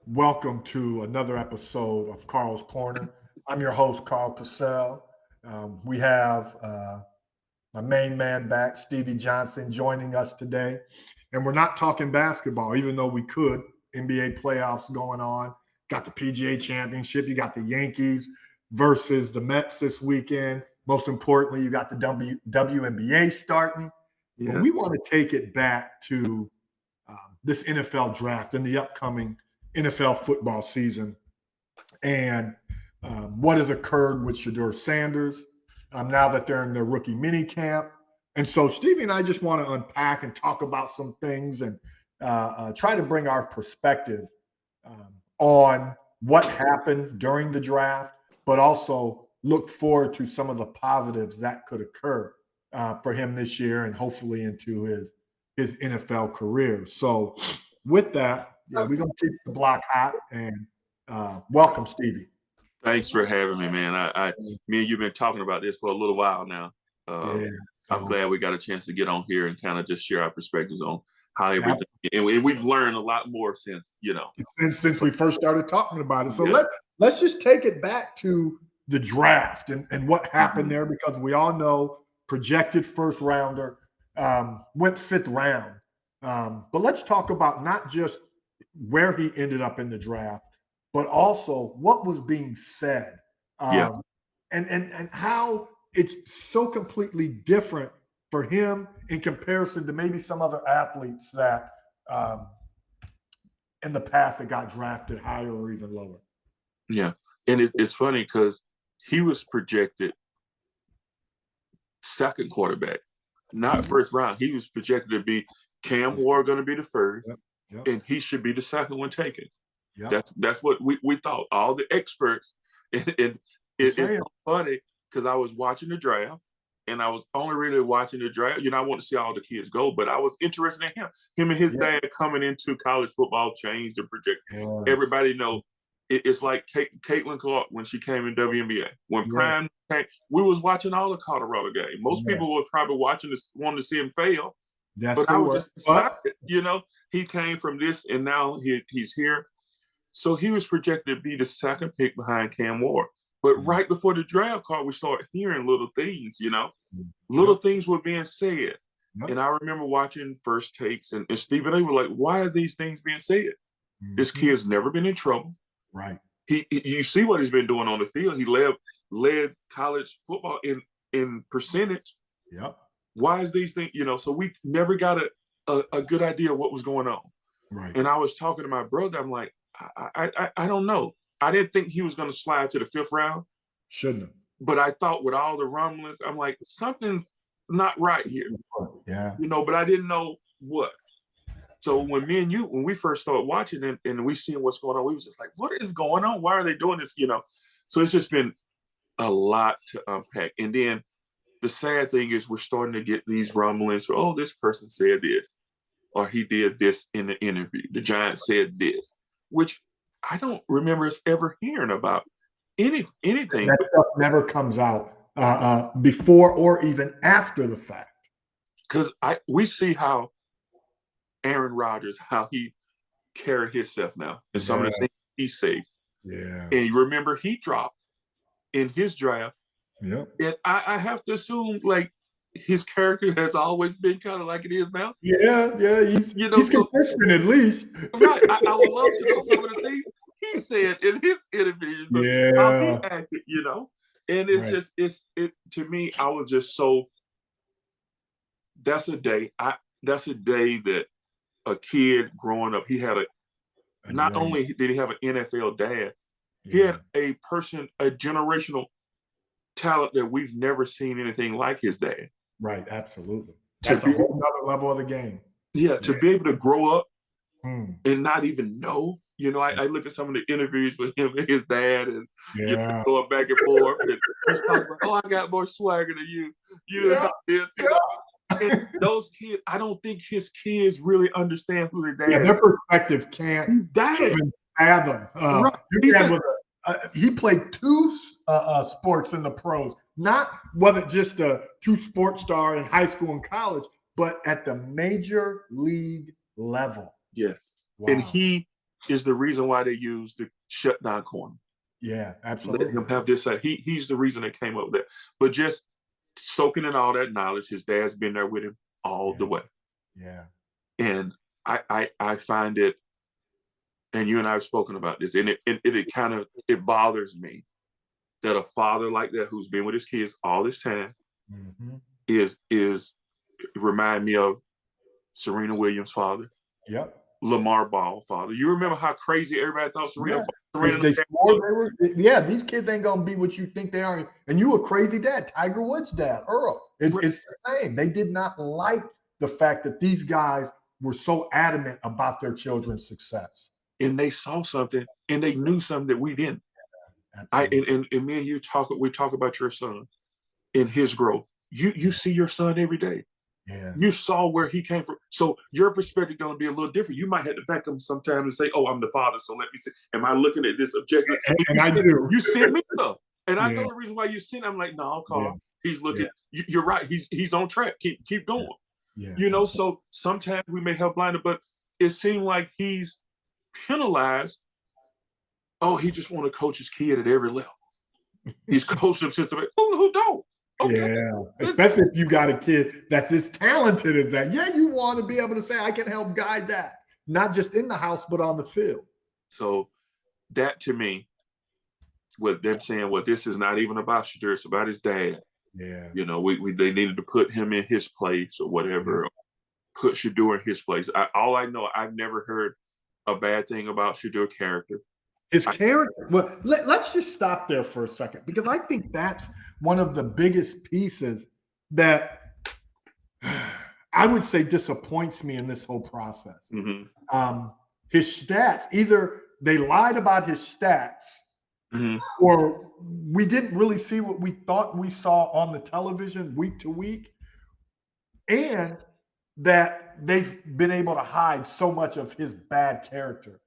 Welcome to another episode of Carl's Corner. I'm your host, Carl Purcell. We have my main man back, Stevie Johnson, joining us today. And we're not talking basketball, even though we could. NBA playoffs going on. Got the PGA Championship. You got the Yankees versus the Mets this weekend. Most importantly, you got the WNBA starting. But Yes. we want to take it back to this NFL draft and the upcoming NFL football season and what has occurred with Shedeur Sanders now that they're in their rookie mini camp. And so Stevie and I just want to unpack and talk about some things and try to bring our perspective on what happened during the draft, but also look forward to some of the positives that could occur for him this year and hopefully into his NFL career. So with that, yeah, we're gonna keep the block hot and welcome, Stevie. Thanks for having me, man. Me and you've been talking about this for a little while now. Yeah, I'm so glad we got a chance to get on here and kind of just share our perspectives on how yeah, everything, and we've learned a lot more since. since we first started talking about it. So Yeah. let's just take it back to the draft and what happened Mhm. there because we all know projected first rounder went fifth round. But let's talk about not just where he ended up in the draft, but also what was being said, Yeah. um, and how it's so completely different for him in comparison to maybe some other athletes that um, in the past that got drafted higher or even lower. Yeah. And it's funny because he was projected second quarterback, not Mhm. first round. He was projected to be Cam Ward going to be the first, Yep. Yep. and he should be the second one taken. Yep. That's what we thought. All the experts, and The it's same. so funny because I was watching the draft, and I was only really watching the draft. I want to see all the kids go, but I was interested in him. Him and his Yeah. dad coming into college football changed the project. Yes. Everybody know it's like Caitlin Clark when she came in WNBA. When Yeah. Prime came, we was watching all the Colorado games. Most Yeah. people were probably watching this, wanting to see him fail, Yes, but they I was were. just But excited. He came from this, and now he's here. So he was projected to be the second pick behind Cam Ward. But mm, right before the draft call, we started hearing little things. mm, Little yep. things were being said. Yep. And I remember watching First Takes, and Steve and they were like, why are these things being said? This Mhm. kid's never been in trouble. Right. You see what he's been doing on the field. He led college football in percentage. Yep. Why is these things? So we never got a good idea of what was going on. Right. And I was talking to my brother. I'm like, I don't know. I didn't think he was going to slide to the fifth round, Shouldn't have. but I thought with all the rumblings, I'm like, something's not right here, Yeah. but I didn't know what. So when me and you, when we first started watching and we seen what's going on, we was just like, what is going on? Why are they doing this? So it's just been a lot to unpack. And then the sad thing is we're starting to get these rumblings. Oh, this person said this, or he did this in the interview. The Giants said this, which I don't remember us ever hearing about anything. That stuff never comes out before or even after the fact. Because we see how Aaron Rodgers, how he carried himself now, and some of Yeah. the things he said. Yeah. And you remember he dropped in his draft. Yep. And I have to assume like his character has always been kind of like it is now. Yeah. Yeah. He's So consistent at least. right, I would love to know some of the things he said in his interviews, how he Yeah. acted. And it's Right. just it to me. I was just so. That's a day. That's a day that a kid growing up. He had a. A Not dream. only did he have an NFL dad, he Yeah. had a generational talent that we've never seen anything like his dad. Right. Absolutely. To That's a be, whole nother level of the game. yeah, Yeah. to be able to grow up Hmm. and not even know. I look at some of the interviews with him and his dad, and Yeah. going back and forth, and he's talking about, "Oh, I got more swagger than you." Yeah. This. And those kids, I don't think his kids really understand who their Yeah, dad is. their perspective can't He's dad. even fathom. Right. Your dad was he played two sports in the pros, not wasn't just a two sports star in high school and college, but at the major league level. Yes. And Wow. he is the reason why they use the shutdown corner. Yeah, absolutely. Let him have this side. He's the reason they came up with that. But just soaking in all that knowledge, his dad's been there with him all the way. Yeah. And I find it, and you and I have spoken about this, and it bothers me that a father like that who's been with his kids all this time is remind me of Serena Williams' father. Yep. Lamar Ball father. You remember how crazy everybody thought Serena these kids ain't gonna be what you think they are. And you a crazy dad, Tiger Woods' dad, Earl. It's the same. They did not like the fact that these guys were so adamant about their children's success. And they saw something and they knew something that we didn't. And me and you we talk about your son and his growth. You see your son every day. Yeah. You saw where he came from. So your perspective is going to be a little different. You might have to back him sometimes and say, oh, I'm the father. So let me see. Am I looking at this objectively? And I do. You sent me stuff. And I know the reason why you sent. I'm like, no, Carl. He's looking. You're right. He's on track. Keep going. Yeah. So sometimes we may have blinded, but it seemed like he's penalized. Oh, he just want to coach his kid at every level. He's coached him since who don't? Okay. Yeah, especially if you got a kid that's as talented as that. Yeah, you want to be able to say, I can help guide that, not just in the house, but on the field. So that to me, with them saying, well, this is not even about Shedeur, it's about his dad. Yeah. They needed to put him in his place or whatever, put Shedeur in his place. All I know, I've never heard a bad thing about Shedeur's character. His character. Well, let's just stop there for a second, because I think that's one of the biggest pieces that I would say disappoints me in this whole process. His stats, either they lied about his stats or we didn't really see what we thought we saw on the television week to week, and that they've been able to hide so much of his bad character.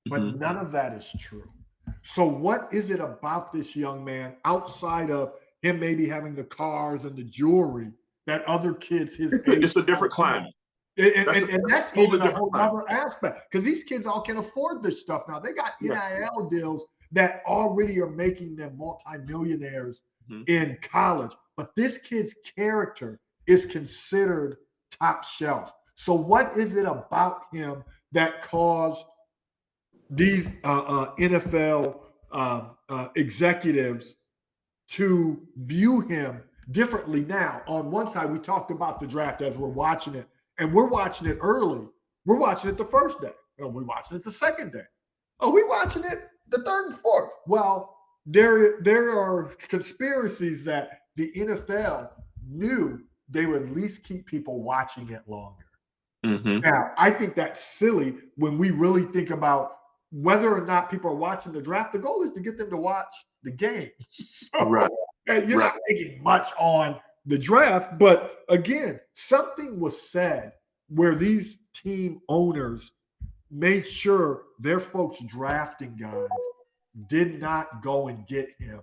But none of that is true. So what is it about this young man, outside of him maybe having the cars and the jewelry, that other kids his age? It's a different climate. And that's even a whole other aspect, because these kids all can afford this stuff now. They got NIL deals that already are making them multimillionaires in college. But this kid's character is considered top shelf. So what is it about him that caused these NFL executives to view him differently? Now, on one side, we talked about the draft as we're watching it, and we're watching it early. We're watching it the first day. Oh, we're watching it the second day. Oh, we're watching it the third and fourth. Well, there are conspiracies that the NFL knew they would at least keep people watching it longer. Now, I think that's silly when we really think about whether or not people are watching the draft. The goal is to get them to watch the game. So, you're not making much on the draft. But again, something was said where these team owners made sure their folks drafting guys did not go and get him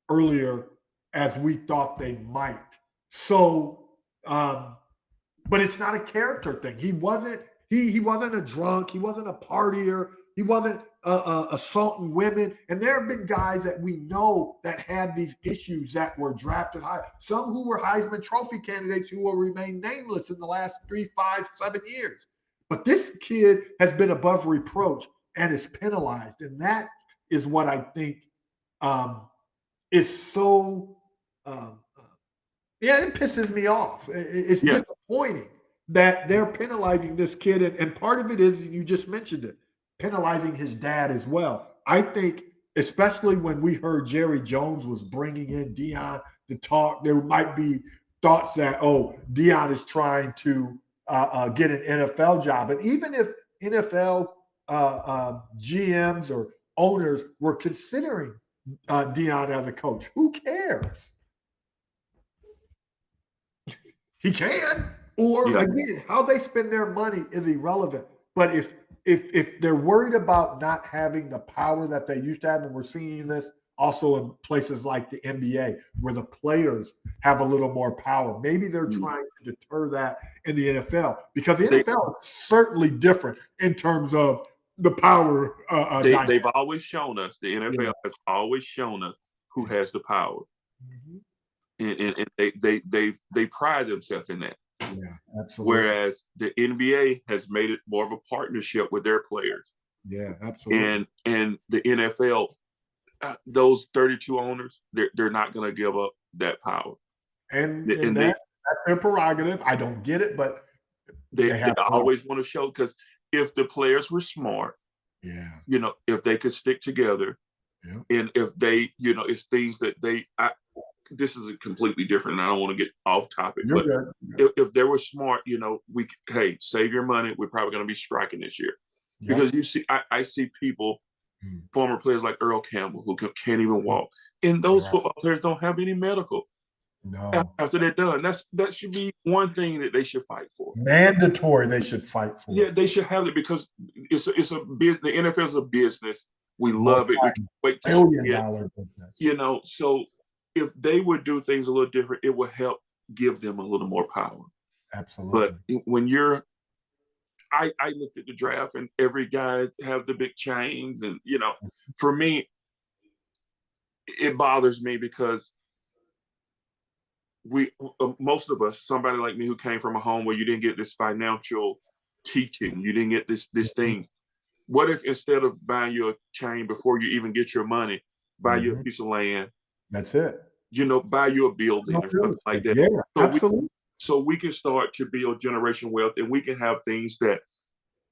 earlier as we thought they might. So, but it's not a character thing. He wasn't a drunk. He wasn't a partier. He wasn't assaulting women. And there have been guys that we know that had these issues that were drafted high. Some who were Heisman Trophy candidates who will remain nameless in the last 3, 5, 7 years. But this kid has been above reproach and is penalized. And that is what I think is so it pisses me off. It's disappointing that they're penalizing this kid. And part of it is, you just mentioned it, penalizing his dad as well. I think, especially when we heard Jerry Jones was bringing in Deion to talk, there might be thoughts that, Deion is trying to get an NFL job. And even if NFL GMs or owners were considering Deion as a coach, who cares? He can. Or again, how they spend their money is irrelevant. But if they're worried about not having the power that they used to have, and we're seeing this also in places like the NBA where the players have a little more power, maybe they're trying to deter that in the NFL, because the NFL is certainly different in terms of the power. They've always shown us, the NFL Yeah. has always shown us who has the power, Mhm. and they pride themselves in that. Yeah, absolutely. Whereas the NBA has made it more of a partnership with their players, Yeah, absolutely. and the NFL, those 32 owners, they're not going to give up that power, And and that's their prerogative. I don't get it, but they they have power. always want to show, because if the players were smart, Yeah, if they could stick together, yeah. and if they, it's things that this is a completely different, and I don't want to get off topic, You're but good. You're good. if they were smart, hey, save your money. We're probably going to be striking this year, Yep. because I see people, Mm. former players like Earl Campbell, who can't even walk, and those Right. football players don't have any medical No. after they're done. That should be one thing that they should fight for. Mandatory they should fight for. Yeah, they should have it, because it's a business. The NFL is a business. We love it. We can't wait to see it. Multi-billion-dollar business. So if they would do things a little different, it would help give them a little more power. But Absolutely. when I looked at the draft, and every guy have the big chains, and for me, it bothers me, because most of us, somebody like me who came from a home where you didn't get this financial teaching, you didn't get this thing. What if, instead of buying you a chain before you even get your money, buy you a piece of land, That's it. buy you a building or something like that? Yeah, So absolutely. we can start to build generational wealth, and we can have things that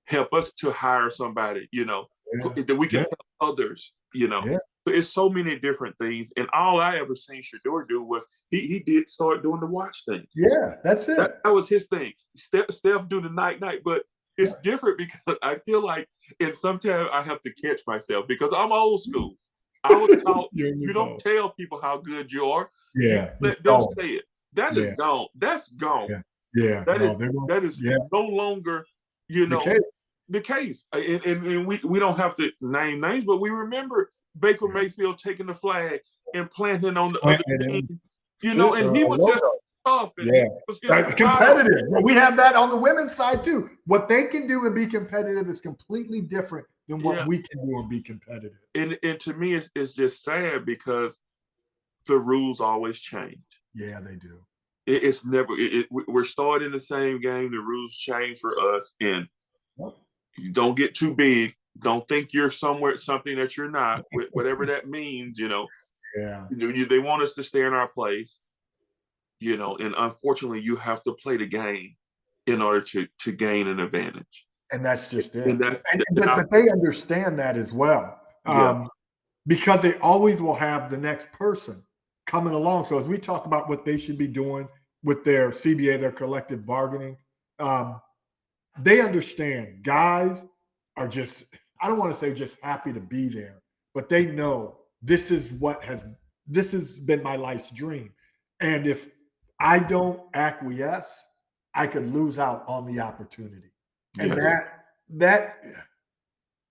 help us to hire somebody, that we can help others, Yeah. So it's so many different things. And all I ever seen Shedeur do was he did start doing the watch thing. Yeah, that's it. That was his thing. Steph do the night, but it's different, because I feel like, and sometimes I have to catch myself, because I'm old school. I was taught you don't tell people how good you are. Yeah. You let them say it. That is gone. That's gone. Yeah. Yeah. That is no longer, the case. And we don't have to name names, but we remember Baker Mayfield taking the flag and planting on the other team, and he was just tough, and he was just competitive. We have that on the women's side too. What they can do and be competitive is completely different than what we can do and be competitive. And to me, it's just sad, because the rules always change. Yeah, they do. It's never. We're starting the same game. The rules change for us, and you don't get too big. Don't think you're something that you're not. Whatever that means, Yeah. They want us to stay in our place, and unfortunately, you have to play the game in order to gain an advantage. And that's just it. But they understand that as well, because they always will have the next person coming along. So as we talk about what they should be doing with their CBA, their collective bargaining, they understand guys are just, I don't want to say just happy to be there, but they know this has been my life's dream. And if I don't acquiesce, I could lose out on the opportunity. And that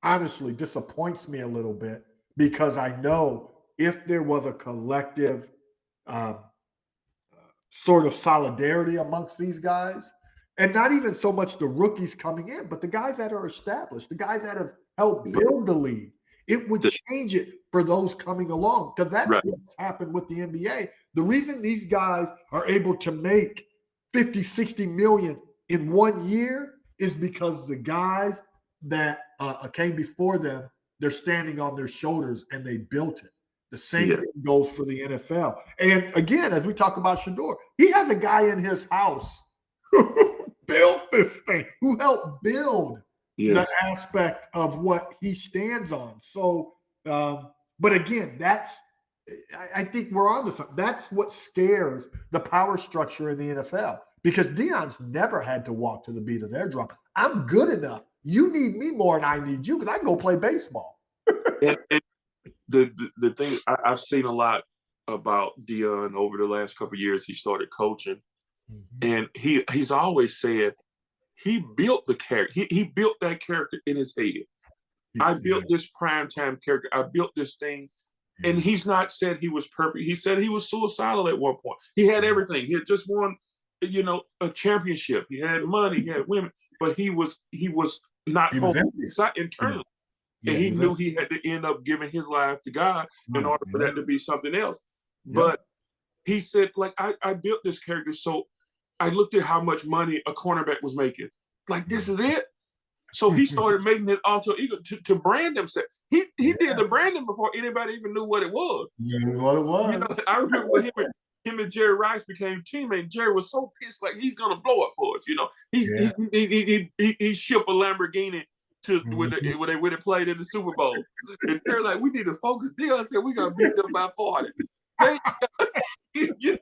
honestly disappoints me a little bit, because I know if there was a collective sort of solidarity amongst these guys, and not even so much the rookies coming in, but the guys that are established, the guys that have helped build the league, it would change it for those coming along, because that's what's happened with the NBA. The reason these guys are able to make 50, 60 million in 1 year is because the guys that came before them, they're standing on their shoulders and they built it. The same thing goes for the NFL. And again, as we talk about Shedeur, he has a guy in his house who built this thing, who helped build the aspect of what he stands on. So, but again, I think we're on to something. That's what scares the power structure in the NFL, because Deion's never had to walk to the beat of their drum. I'm good enough. You need me more than I need you, because I can go play baseball. and the thing I've seen a lot about Deion over the last couple of years, he started coaching, and he's always said he built the character. He built that character in his head. I built this primetime character. I built this thing. And he's not said he was perfect. He said he was suicidal at one point. He had everything. He had just won, a championship. He had money. He had women. But he was not He was hoping, empty. internally. Yeah, And he was knew empty. he had to end up giving his life to God in order for that to be something else. Yeah. But he said, like, I built this character, so I looked at how much money a cornerback was making. Like, this is it. So he started making his alter ego to brand himself. He did the branding before anybody even knew what it was. You knew what it was. You know, I remember when him and Jerry Rice became teammates. Jerry was so pissed, like he's gonna blow up for us. You know, he shipped a Lamborghini to when they would have played in the Super Bowl, and they're like, we need to focus. Dion said we gonna beat them by 40. You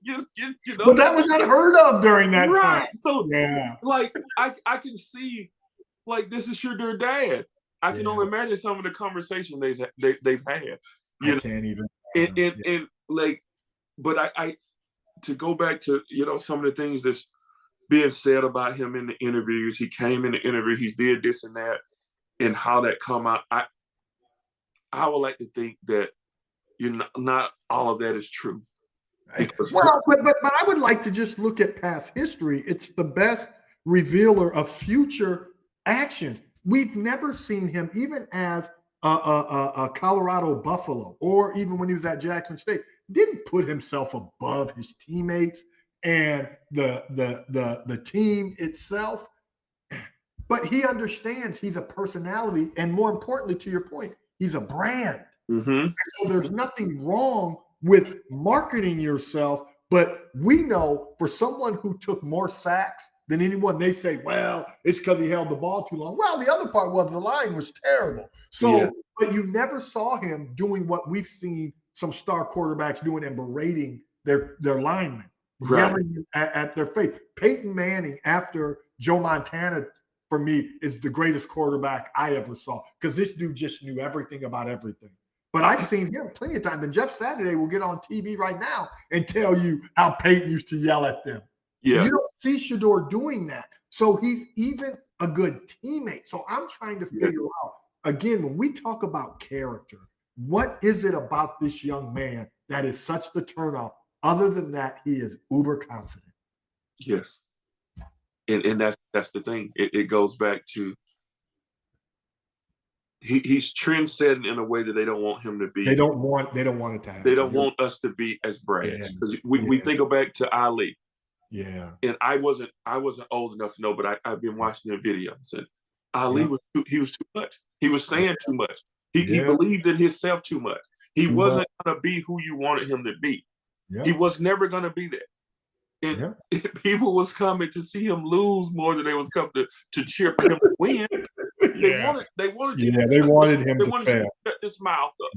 know, but that was unheard of during that time. So like I can see, like, this is sure their dad. I can only imagine some of the conversation they've had. I can't even. And like, but I to go back to, you know, some of the things that's being said about him in the interviews. He came in the interview, he did this and that, and how that come out. I would like to think that not all of that is true. Because but I would like to just look at past history. It's the best revealer of future actions. We've never seen him, even as a Colorado Buffalo, or even when he was at Jackson State, didn't put himself above his teammates and the team itself. But he understands he's a personality, and more importantly, to your point, he's a brand. So there's nothing wrong with marketing yourself, but we know for someone who took more sacks than anyone, they say, well, it's because he held the ball too long. Well, the other part was the line was terrible. So, but you never saw him doing what we've seen some star quarterbacks doing and berating their linemen, yelling at their face. Peyton Manning, after Joe Montana, for me, is the greatest quarterback I ever saw, because this dude just knew everything about everything. But I've seen him plenty of times. And Jeff Saturday will get on TV right now and tell you how Peyton used to yell at them. You don't see Shedeur doing that. So he's even a good teammate. So I'm trying to figure out, again, when we talk about character, what is it about this young man that is such the turnoff? Other than that, he is uber confident. Yes. And that's the thing. It goes back to he's trend setting in a way that they don't want him to be. They don't want it to happen. They don't want us to be as brash. Because we think back to Ali. Yeah. And I wasn't old enough to know, but I've been watching their videos. And Ali was too much. He was saying too much. He believed in himself too much. He wasn't gonna be who you wanted him to be. He was never gonna be that. And people was coming to see him lose more than they was coming to cheer for him to win. They wanted you to shut this mouth up.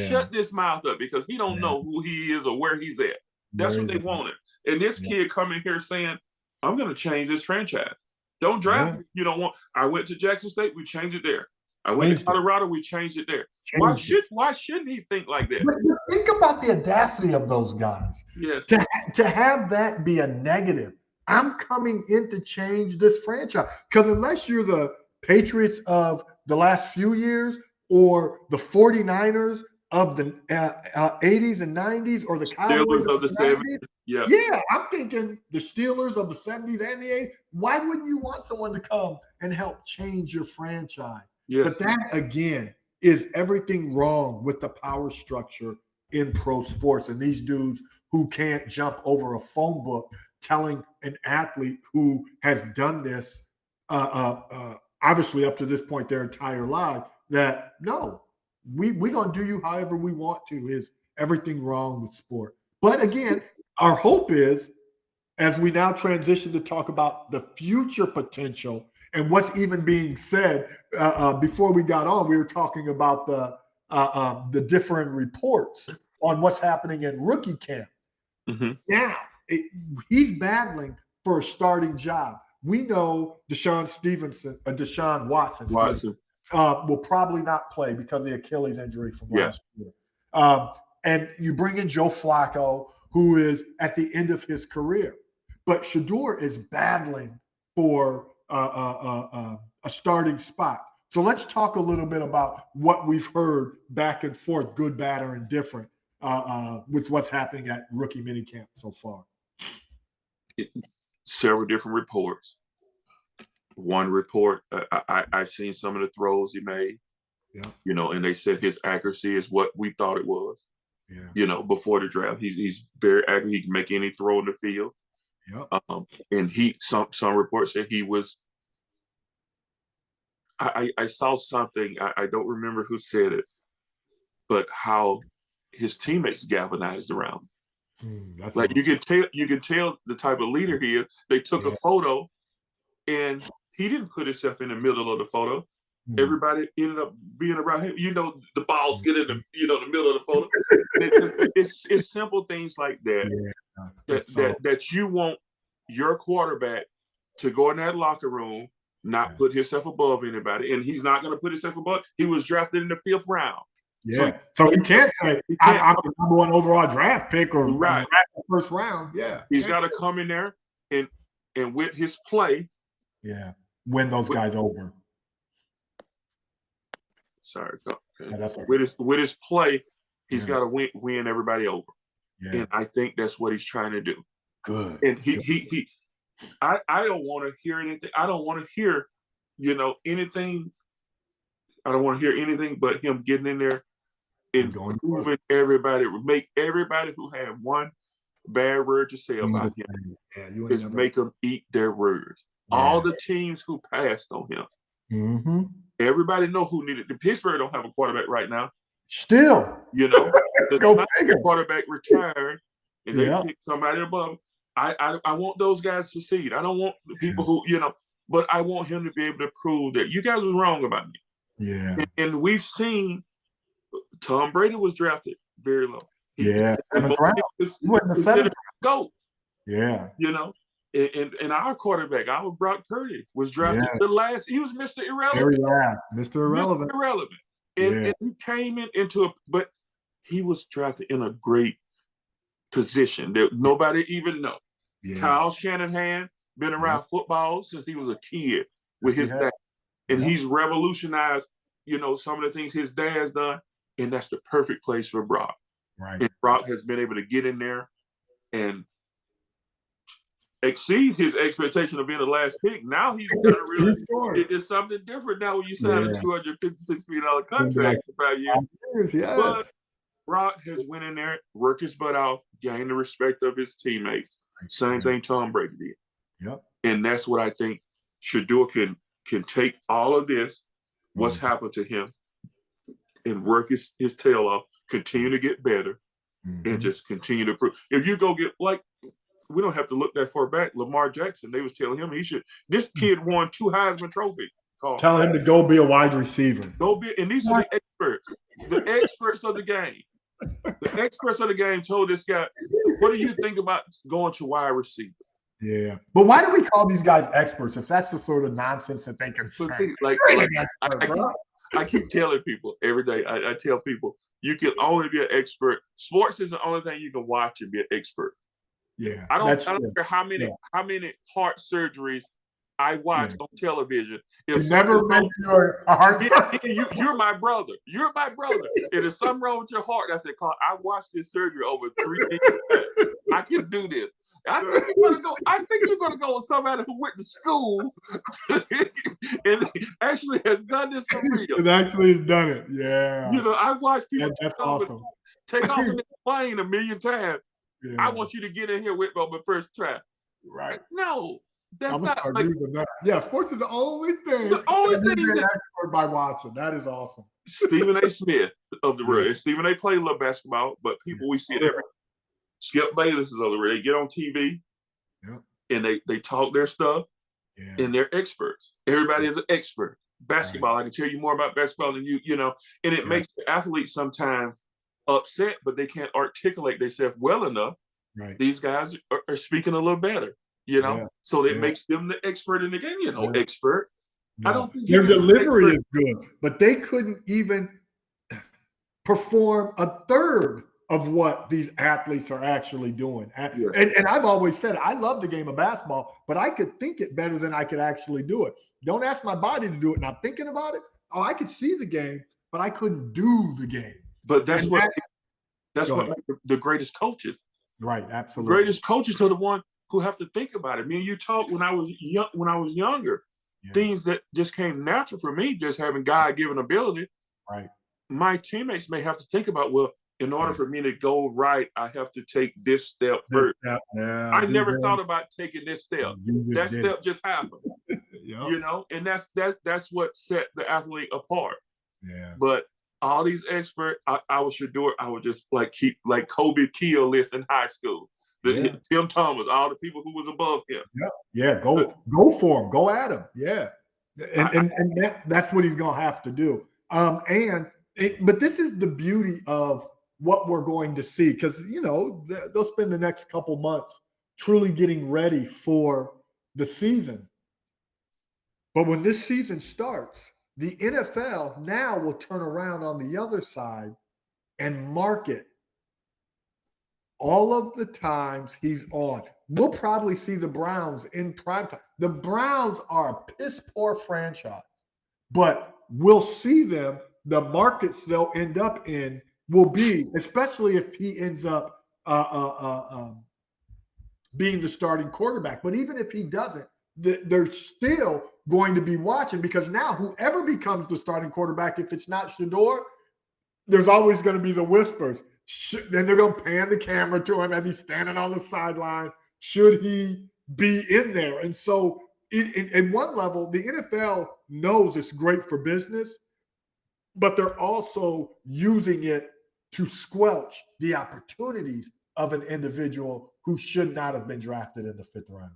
Shut this mouth up, because he don't know who he is or where he's at. That's what they wanted. And this kid coming here saying, I'm going to change this franchise. Don't draft me. You don't want. I went to Jackson State. We changed it there. I went to Colorado. We changed it there. Why shouldn't he think like that? But think about the audacity of those guys. Yes. To have that be a negative. I'm coming in to change this franchise. Because unless you're the Patriots of the last few years, or the 49ers of the 80s and 90s, or the Cowboys of the 70s. Yeah, I'm thinking the Steelers of the 70s and the 80s. Why wouldn't you want someone to come and help change your franchise? But that, again, is everything wrong with the power structure in pro sports. And these dudes who can't jump over a phone book telling an athlete who has done this obviously up to this point their entire life that, no, we're going to do you however we want to, is everything wrong with sport. But again, our hope is, as we now transition to talk about the future potential and what's even being said, before we got on, we were talking about the different reports on what's happening in rookie camp. Now, he's battling for a starting job. We know Deshaun Watson will probably not play because of the Achilles injury from last year. And you bring in Joe Flacco, who is at the end of his career. But Shedeur is battling for a starting spot. So let's talk a little bit about what we've heard back and forth, good, bad, or indifferent, with what's happening at rookie minicamp so far. Several different reports. one report, I've seen some of the throws he made, and they said his accuracy is what we thought it was. Before the draft, he's very accurate. He can make any throw in the field. And some reports said he was. I saw something. I don't remember who said it, but how his teammates galvanized around. Like awesome. You can tell the type of leader he is. They took a photo, and he didn't put himself in the middle of the photo. Everybody ended up being around him. The balls get in the the middle of the photo. It's simple things like that that you want your quarterback to go in that locker room, not put himself above anybody, and he's not going to put himself above. He was drafted in the 5th round. So he can't say I'm the number 1 overall draft pick or right first round. He's got to come in there and with his play, win those guys over. Sorry, okay. With his play, he's got to win everybody over, and I think that's what he's trying to do. Good. And I don't want to hear anything. I don't want to hear, anything. I don't want to hear anything but him getting in there and proving everybody, make everybody who had one bad word to say about him is make them eat their words. All the teams who passed on him. Everybody know who needed. The Pittsburgh don't have a quarterback right now. Still, the quarterback retired, and they picked somebody above. I want those guys to succeed. I don't want the people who but I want him to be able to prove that you guys were wrong about me. And we've seen Tom Brady was drafted very low. Go. And our quarterback, our Brock Purdy, was drafted the last. He was Mr. Irrelevant. Mr. Irrelevant. Mr. Irrelevant. And he came but he was drafted in a great position that nobody even know. Kyle Shanahan been around football since he was a kid with his dad. And he's revolutionized, some of the things his dad's done. And that's the perfect place for Brock. Right. And Brock has been able to get in there and exceed his expectation of being the last pick. Now he's got to really, it's something different now when you sign a $256 million contract for 5 years. But Brock has went in there, worked his butt off, gained the respect of his teammates. Same thing Tom Brady did. And that's what I think Shedeur can take all of this, what's happened to him, and work his tail off, continue to get better, and just continue to prove. If you go get, we don't have to look that far back. Lamar Jackson, they was telling him this kid won 2 Heisman trophies. Tell him to go be a wide receiver. And these are the experts of the game. The experts of the game told this guy, what do you think about going to wide receiver? Yeah. But why do we call these guys experts if that's the sort of nonsense that they can say? I keep telling people every day, I tell people, you can only be an expert. Sports is the only thing you can watch and be an expert. I don't care how many heart surgeries I watch on television. If never been to a heart surgery. You're my brother. You're my brother. And if something wrong with your heart, I said, Carl, I watched this surgery over 3 days. I can do this. I think you're gonna go with somebody who went to school and actually has done this for real. It actually has done it. Yeah. I've watched people take off in the plane 1 million times. I want you to get in here with me on the first try. Right. No, that's not that. Sports is the only thing. The only thing expert by watching. That is awesome. Stephen A. Smith of the world. And Stephen A. played a little basketball, but people we see it every. Skip Bayless is over there. They get on TV and they talk their stuff and they're experts. Everybody is an expert. Basketball, I can tell you more about basketball than you, and it makes the athletes sometimes upset, but they can't articulate themselves well enough. Right. These guys are speaking a little better, so it makes them the expert in the game, expert. No. I don't think their delivery is good, but they couldn't even perform a third of what these athletes are actually doing. And I've always said, I love the game of basketball, but I could think it better than I could actually do it. Don't ask my body to do it. Now thinking about it, I could see the game, but I couldn't do the game. But that's what makes the greatest coaches. Right, absolutely. The greatest coaches are the ones who have to think about it. Me and you talked when I was younger. things that just came natural for me, just having God-given ability. Right. My teammates may have to think about, well, in order for me to go right, I have to take this step first. I never thought about taking this step. That step just happened. You know, and that's what set the athlete apart. Yeah. But all these experts, I was Shedeur, I would just keep Kobe kill list in high school. Tim Thomas, all the people who was above him. Yeah, go for him, go at him. Yeah, and that's what he's gonna have to do. But this is the beauty of what we're going to see, because they'll spend the next couple months truly getting ready for the season. But when this season starts, the NFL now will turn around on the other side and market all of the times he's on. We'll probably see the Browns in primetime. The Browns are a piss poor franchise, but we'll see them. The markets they'll end up in will be, especially if he ends up being the starting quarterback. But even if he doesn't, they're still going to be watching, because now whoever becomes the starting quarterback, if it's not Shedeur, there's always going to be the whispers. Then they're going to pan the camera to him as he's standing on the sideline. Should he be in there? And so, at one level, the NFL knows it's great for business, but they're also using it to squelch the opportunities of an individual who should not have been drafted in the 5th round.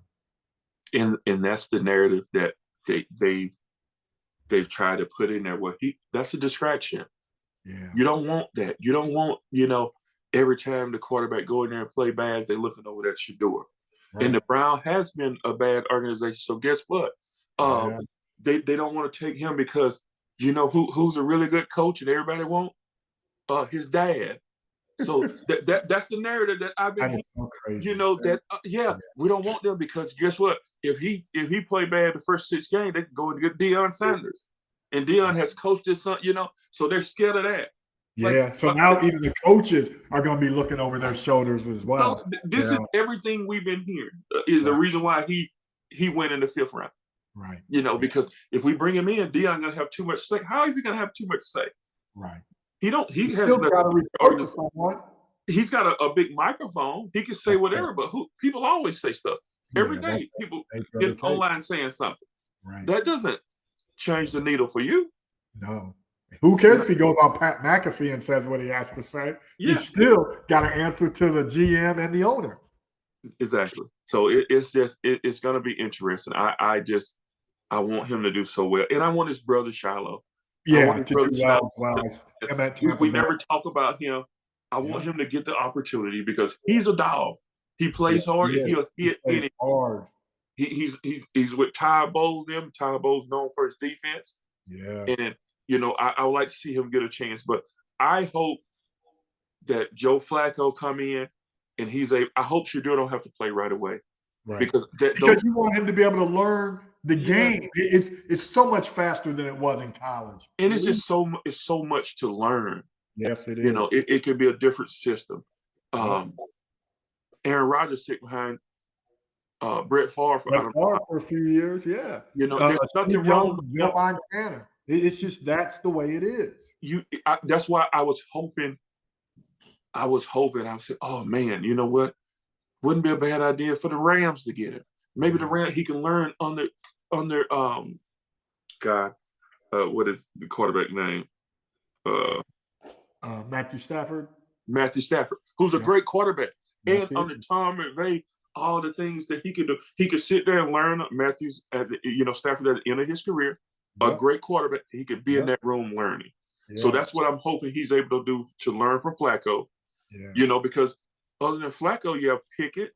And that's the narrative that they've tried to put in there. Well, that's a distraction. Yeah. You don't want that. You don't want, every time the quarterback go in there and play bad, they're looking over that Shedeur. Right. And the Brown has been a bad organization. So guess what? They don't want to take him because who's a really good coach and everybody want? His dad. So that's the narrative that I've been. So crazy. We don't want them, because guess what? If he played bad the first 6 games, they can go and get Stevie Sanders, and Deion has coached his son. So they're scared of that. Yeah. So now even the coaches are going to be looking over their shoulders as well. So this is everything we've been hearing is the reason why he went in the 5th round. Right. Because if we bring him in, Deion going to have too much say. How is he going to have too much say? Right. He has he's got a big microphone. He can say whatever, but people always say stuff every day. People get online saying something. Right. That doesn't change the needle for you. No. Who cares if he goes on Pat McAfee and says what he has to say? Yeah. He's still got to answer to the GM and the owner. Exactly. So it's going to be interesting. I want him to do so well, and I want his brother Shiloh. Yeah, to do well. We never talk about him. I want him to get the opportunity, because he's a dog. He plays hard, and he'll hit any hard. He's with Ty Bowles. Ty Bowles known for his defense. Yeah, and I would like to see him get a chance. But I hope that Joe Flacco come in, and I hope Shedeur don't have to play right away. Right. Because you want him to be able to learn the game. It's so much faster than it was in college. And it's just so much to learn. Yes, it is. It could be a different system. Aaron Rodgers sit behind Brett Favre for a few years. Yeah. There's nothing wrong with Joe Montana. It's just that's the way it is. That's why I was hoping. I said, oh man, you know what? Wouldn't be a bad idea for the Rams to get him. Maybe the Rams, he can learn on their what is the quarterback name? Matthew Stafford. Matthew Stafford, who's a great quarterback, and under Tom McVay, all the things that he could do. He could sit there and learn. Matthews Stafford at the end of his career, a great quarterback. He could be in that room learning. Yeah. So that's what I'm hoping he's able to do, to learn from Flacco. Yeah. Because other than Flacco, you have Pickett,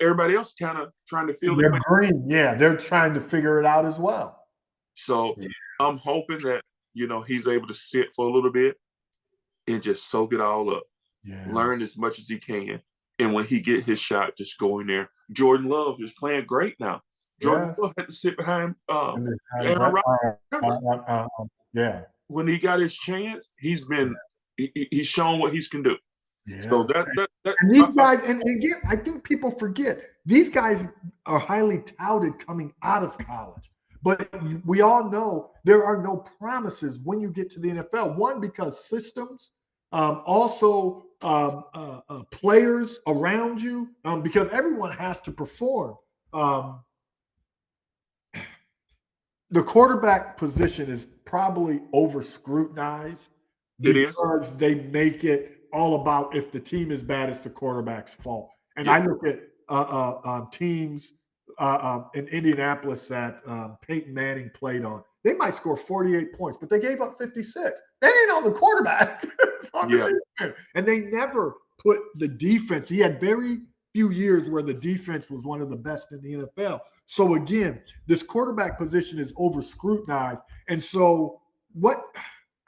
everybody else kind of trying to feel it. Green. Yeah, they're trying to figure it out as well. So I'm hoping that, he's able to sit for a little bit and just soak it all up. Yeah. Learn as much as he can. And when he get his shot, just go in there. Jordan Love is playing great now. Jordan Love had to sit behind Aaron Rodgers. Yeah. When he got his chance, he's shown what he can do. So Yeah. that And these guys, and again, I think people forget these guys are highly touted coming out of college. But we all know there are no promises when you get to the NFL. One, because systems, also players around you, because everyone has to perform. Um, the quarterback position is probably over scrutinized it is. because they make it all about if the team is bad, it's the quarterback's fault. And Yeah. I look at teams in Indianapolis that Peyton Manning played on. They might score 48 points, but they gave up 56. That ain't on the quarterback. It's on Yeah. the defense. And they never put the defense. He had very few years where the defense was one of the best in the NFL. So again, this quarterback position is over scrutinized. And so what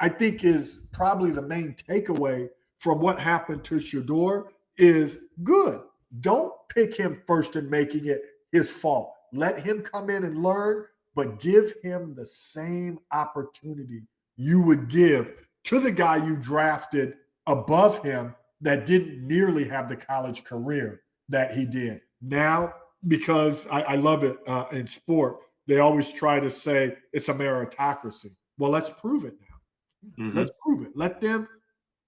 I think is probably the main takeaway from what happened to Shedeur is good. Don't pick him first and making it his fault. Let him come in and learn, but give him the same opportunity you would give to the guy you drafted above him that didn't nearly have the college career that he did. Now, because I love it in sport, they always try to say it's a meritocracy. Well, let's prove it now. Mm-hmm. Let's prove it. Let them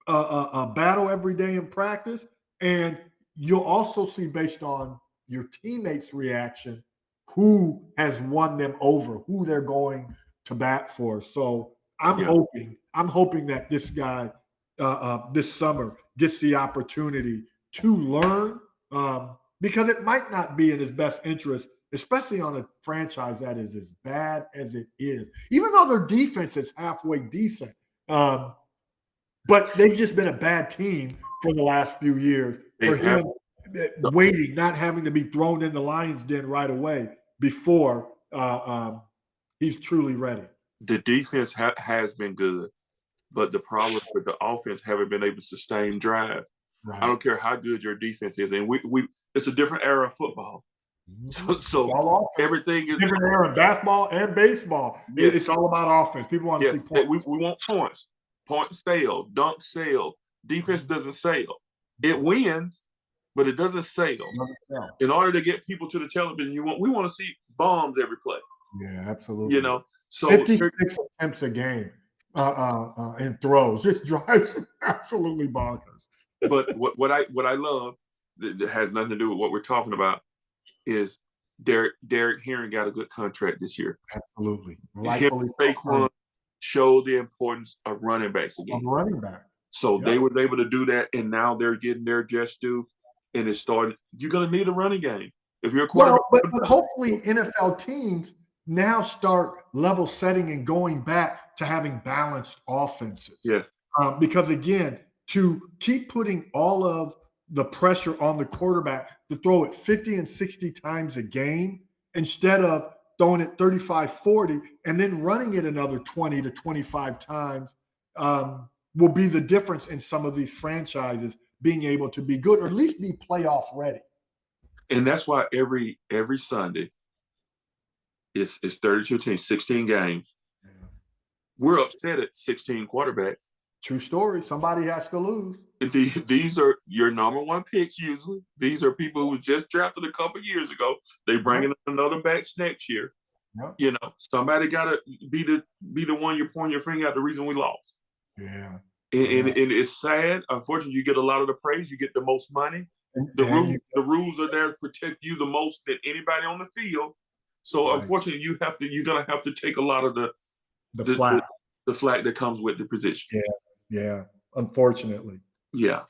battle every day in practice, and you'll also see based on your teammates' reaction who has won them over, who they're going to bat for. So I'm hoping that this guy this summer gets the opportunity to learn because it might not be in his best interest, especially on a franchise that is as bad as it is. Even though their defense is halfway decent, but they've just been a bad team for the last few years. For him, waiting, not having to be thrown in the lion's den right away before he's truly ready. The defense has been good, but the problem with the offense haven't been able to sustain drive. Right. I don't care how good your defense is, and we it's a different era of football. Mm-hmm. So everything is different era in basketball and baseball. Yes. It's all about offense. People want to see points. We want points. Points sell, dunk sell. Defense doesn't sell. It wins, but it doesn't sell. In order to get people to the television, we want to see bombs every play. Yeah, absolutely. You know, so 56 attempts a game in throws just drives absolutely bonkers. But what I love that has nothing to do with what we're talking about is Derek Henry got a good contract this year. Absolutely. Saquon showed the importance of running backs again. Running back. So they were able to do that, and now they're getting their just due, and it's starting. You're going to need a running game if you're a quarterback. Well, but hopefully NFL teams now start level setting and going back to having balanced offenses. Yes. Because again, to keep putting all of the pressure on the quarterback to throw it 50 and 60 times a game instead of throwing it 35, 40, and then running it another 20 to 25 times will be the difference in some of these franchises being able to be good or at least be playoff ready. And that's why every Sunday it's 32 teams, 16 games. Yeah. We're upset at 16 quarterbacks. True story. Somebody has to lose. These are your number one picks usually. These are people who was just drafted a couple of years ago. They bringing up another batch next year. Yep. You know, somebody got to be the one you're pointing your finger at the reason we lost. Yeah. And it's sad. Unfortunately, you get a lot of the praise. You get the most money. The rules are there to protect you the most than anybody on the field. So unfortunately, you're gonna have to take a lot of the flack that comes with the position. Yeah. Unfortunately. Yeah.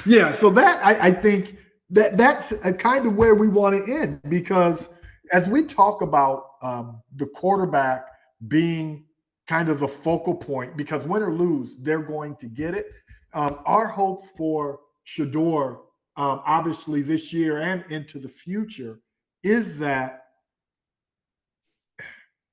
Yeah. So that I think that's a kind of where we want to end, because as we talk about the quarterback being kind of the focal point, because win or lose, they're going to get it. Our hope for Shedeur, obviously this year and into the future, is that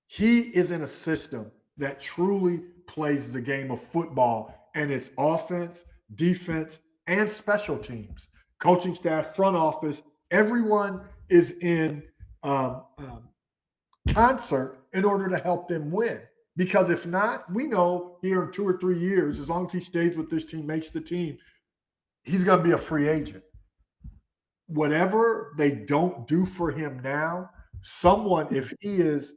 he is in a system that truly plays the game of football, and it's offense, defense, and special teams. Coaching staff, front office, everyone is in concert in order to help them win. Because if not, we know here in 2 or 3 years, as long as he stays with this team, makes the team, he's going to be a free agent. Whatever they don't do for him now, someone, if he is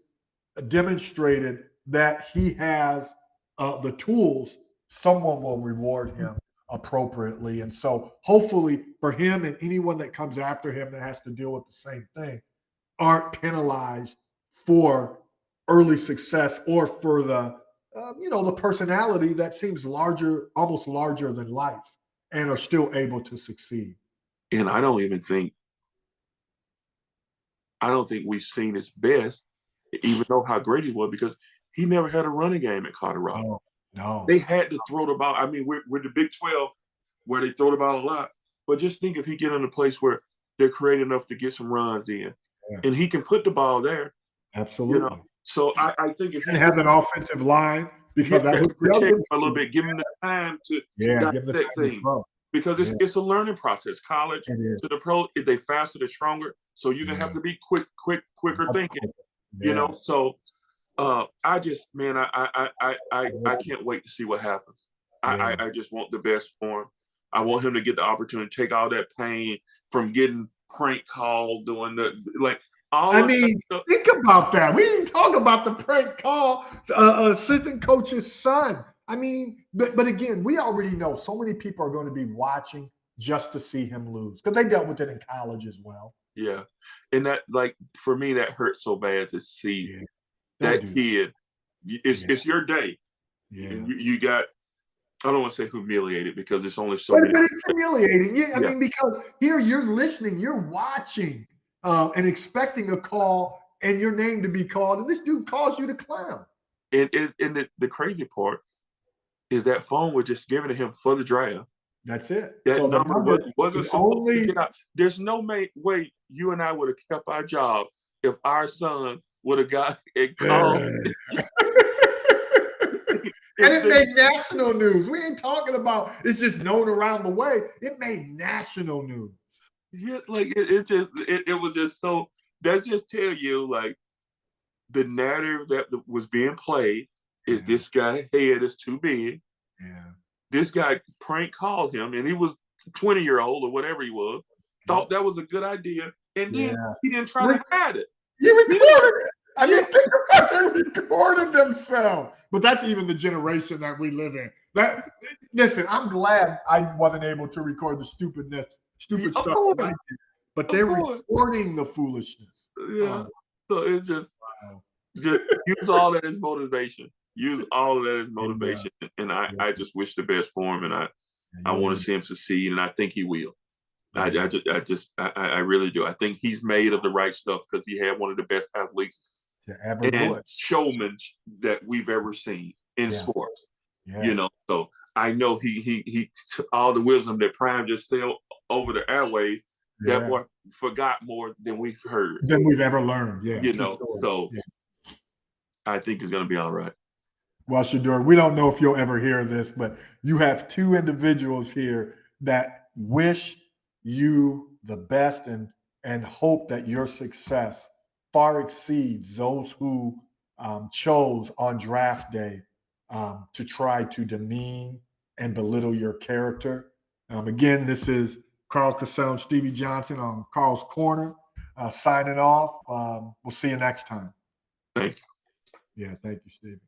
demonstrated that he has the tools, someone will reward him appropriately. And so hopefully for him and anyone that comes after him that has to deal with the same thing aren't penalized for early success or for the the personality that seems larger, almost larger than life, and are still able to succeed. And I don't think we've seen his best, even though how great he was, because he never had a running game at Colorado. No. They had to throw the ball. I mean, we're the Big 12 where they throw the ball a lot. But just think if he get in a place where they're creative enough to get some runs in, and he can put the ball there. Absolutely. So I think if he have an offensive line, because that would protect him a little bit, give him the time to give the thing. Because it's a learning process. College to the pro, if they faster, they're stronger. So you're gonna have to be quicker thinking. So I just, man, I can't wait to see what happens. I just want the best for him. I want him to get the opportunity to take all that pain from getting prank called, doing think about that. We didn't talk about the prank call, assistant coach's son. I mean, but again, we already know so many people are going to be watching just to see him lose because they dealt with it in college as well. Yeah, and that, like, for me, that hurts so bad to see that kid. It's your day. And you got. I don't want to say humiliated because it's only so many. But it's humiliating. I mean, because here you're listening, you're watching, and expecting a call and your name to be called, and this dude calls you the clown. And the crazy part is that phone was just given to him for the draft. That's it. That number wasn't supposed to get out. There's no way you and I would have kept our job if our son would have got a call. And it made national news. We ain't talking about it's just known around the way. It made national news. Yeah, like it was just so. That just tell you, like, the narrative that was being played is this guy head is too big. Yeah. This guy prank called him, and he was 20-year-old or whatever he was. Thought that was a good idea, and then he didn't try to hide it. He recorded it. I mean, think about it. They recorded themselves. But that's even the generation that we live in. Listen, I'm glad I wasn't able to record the stupid stuff. But they're recording the foolishness. Yeah. So it's just use all that as motivation. Use all of that as motivation. And I just wish the best for him, and I want to see him succeed, and I think he will. I really do. I think he's made of the right stuff because he had one of the best athletes and showmen that we've ever seen in sports. So I know he all the wisdom that Prime just said over the airwaves. That boy forgot more than we've heard, than we've ever learned. So I think it's going to be all right. Well, Shedeur, we don't know if you'll ever hear this, but you have two individuals here that wish you the best and hope that your success far exceeds those who chose on draft day to try to demean and belittle your character. Again, this is Carl Cassell, Stevie Johnson on Carl's Corner, signing off. We'll see you next time. Thank you. Yeah, thank you, Stevie.